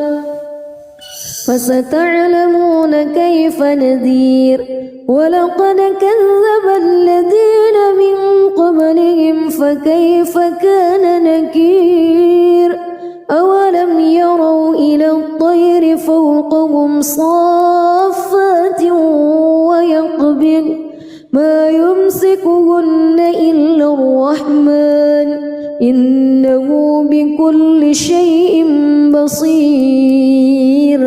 فستعلمون كيف نذير ولقد كذب الذين من قبلهم فكيف كان نكير أولم يروا إلى الطير فوقهم صافات ويقبض ما يمسكهن إلا الرحمن إنه بكل شيء بصير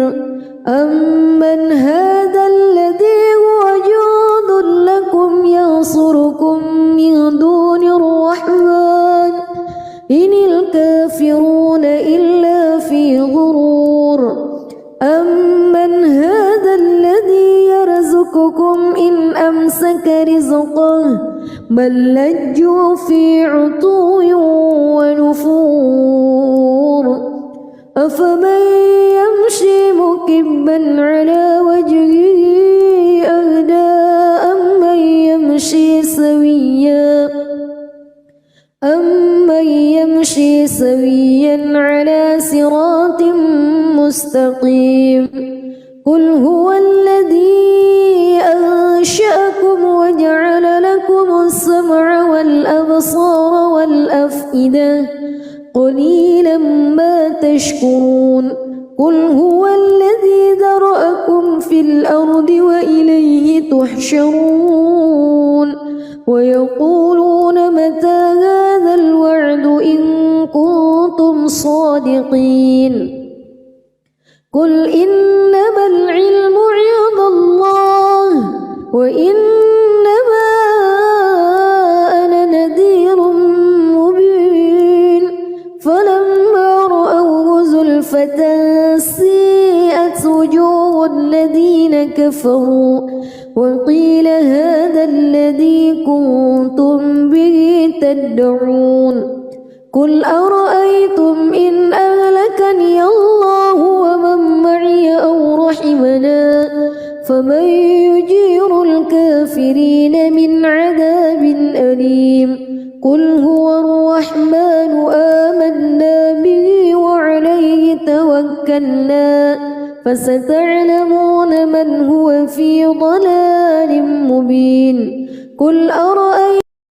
أمن هذا الذي هو جند لكم ينصركم من دون الرحمن إن الكافرون في غرور أمن هذا الذي يرزقكم إن أمسك رزقه بل لجوا في عتو ونفور أفمن يمشي مكبا على وجهه أهدى أمن يمشي سويا على صراط مستقيم قل هو الذي أنشأكم وجعل لكم السمع والأبصار والأفئدة قليلا ما تشكرون قل هو الذي ذرأكم في الأرض وإليه تحشرون ويقولون متى هذا الوعد إن كنتم صادقين قل إنما العلم عند الله وإنما أنا نذير مبين فلما رأوه زلفة سيئت وجوه الذين كفروا وقيل هذا الذي كنتم به تدعون قل أرأيتم إن أهلكني الله ومن معي أو رحمنا فمن يجير الكافرين من عذاب أليم قل هو الرحمن آمنا به وعليه توكلنا فستعلمون من هو في ضلال مبين قل أرأيتم